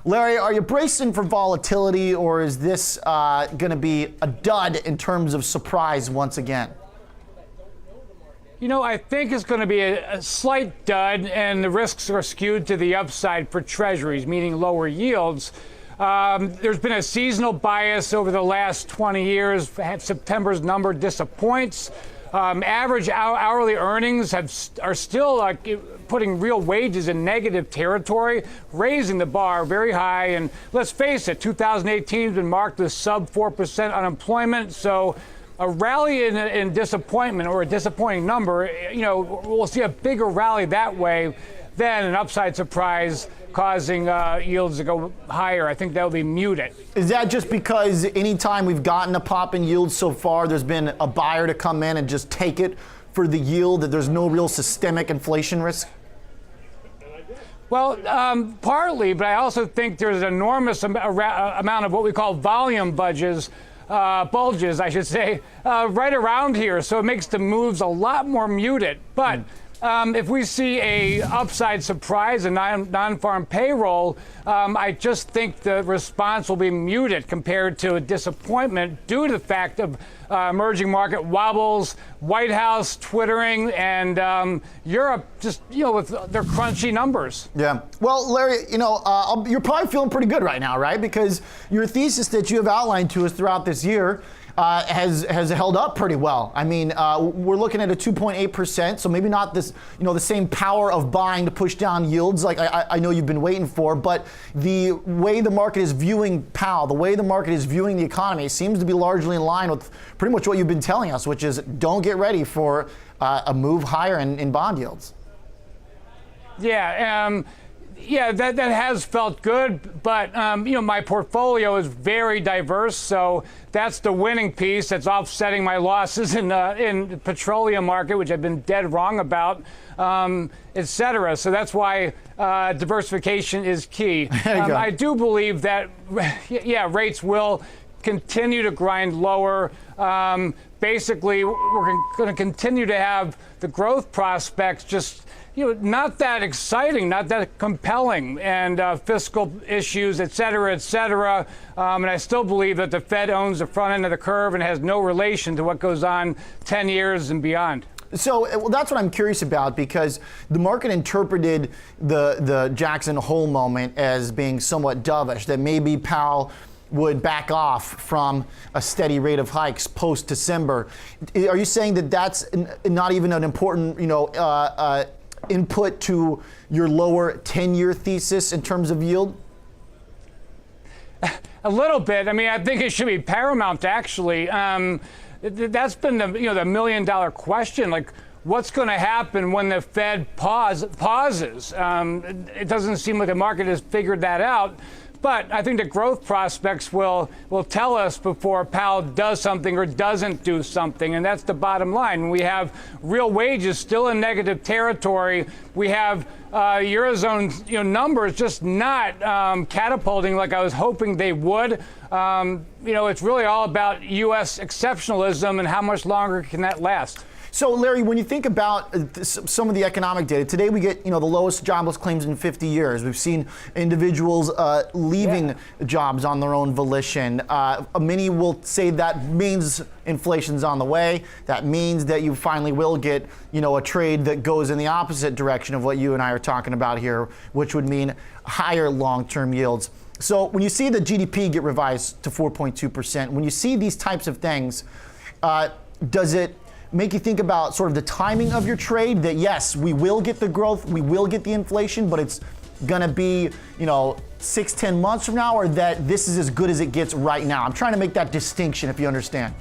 Larry, are you bracing for volatility, or is this going to be a dud in terms of surprise once again? You know, I think it's going to be a slight dud, and the risks are skewed to the upside for treasuries, meaning lower yields. There's been a seasonal bias over the last 20 years. September's number disappoints. Average hourly earnings are still putting real wages in negative territory, raising the bar very high. And let's face it, 2018 has been marked with sub 4% unemployment. So a rally in disappointment, or a disappointing number, you know, we'll see a bigger rally that way than an upside surprise causing yields to go higher. I think that'll be muted. Is that just because anytime we've gotten a pop in yields so far, there's been a buyer to come in and just take it for the yield, that there's no real systemic inflation risk? Well, partly, but I also think there's an enormous amount of what we call volume bulges, I should say, right around here. So it makes the moves a lot more muted. But if we see a upside surprise, a non-farm payroll, I just think the response will be muted compared to a disappointment due to the fact of emerging market wobbles, White House twittering, and Europe just, you know, with their crunchy numbers. Yeah. Well, Larry, you know, you're probably feeling pretty good right now, right? Because your thesis that you have outlined to us throughout this year has held up pretty well. I mean, we're looking at a 2.8%, so maybe not this, you know, the same power of buying to push down yields like I know you've been waiting for, but the way the market is viewing Powell, the way the market is viewing the economy seems to be largely in line with pretty much what you've been telling us, which is don't get ready for a move higher in bond yields. Yeah. Yeah, that has felt good, but you know, my portfolio is very diverse, so that's the winning piece that's offsetting my losses in the petroleum market, which I've been dead wrong about, et cetera. So that's why diversification is key. I do believe that, yeah, rates will continue to grind lower. Basically, we're going to continue to have the growth prospects just, you know, not that exciting, not that compelling, and fiscal issues, et cetera, et cetera. And I still believe that the Fed owns the front end of the curve and has no relation to what goes on 10 years and beyond. So well, that's what I'm curious about, because the market interpreted the Jackson Hole moment as being somewhat dovish, that maybe Powell would back off from a steady rate of hikes post-December. Are you saying that that's not even an important, you know, input to your lower 10-year thesis in terms of yield? A little bit. I mean, I think it should be paramount, actually. That's been the, you know, the million-dollar question. Like, what's going to happen when the Fed pauses? It doesn't seem like the market has figured that out. But I think the growth prospects will tell us before Powell does something or doesn't do something, and that's the bottom line. We have real wages still in negative territory. We have Eurozone, you know, numbers just not catapulting like I was hoping they would. You know, it's really all about U.S. exceptionalism and how much longer can that last. So, Larry, when you think about some of the economic data, today we get, you know, the lowest jobless claims in 50 years. We've seen individuals leaving jobs on their own volition. Many will say that means inflation's on the way. That means that you finally will get, you know, a trade that goes in the opposite direction of what you and I are talking about here, which would mean higher long-term yields. So when you see the GDP get revised to 4.2%, when you see these types of things, does it make you think about sort of the timing of your trade, that yes, we will get the growth, we will get the inflation, but it's going to be, you know, 6-10 months from now, or that this is as good as it gets right now? I'm trying to make that distinction, if you understand.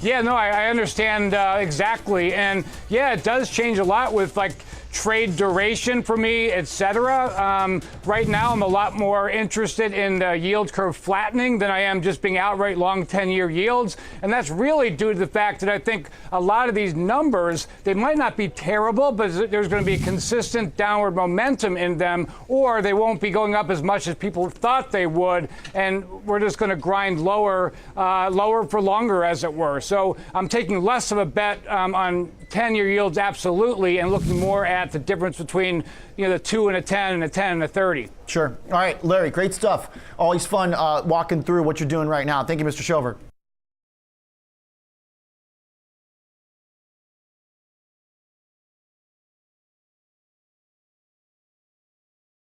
Yeah, no, I understand exactly. And yeah, it does change a lot with like trade duration for me, et cetera. Right now, I'm a lot more interested in the yield curve flattening than I am just being outright long 10-year yields. And that's really due to the fact that I think a lot of these numbers, they might not be terrible, but there's going to be consistent downward momentum in them, or they won't be going up as much as people thought they would. And we're just going to grind lower, lower for longer, as it were. So I'm taking less of a bet on 10-year yields, absolutely, and looking more at at the difference between the 2 and a 10 and a 10 and a 30. Sure. All right, Larry, great stuff. Always fun walking through what you're doing right now. Thank you, Mr. Shover.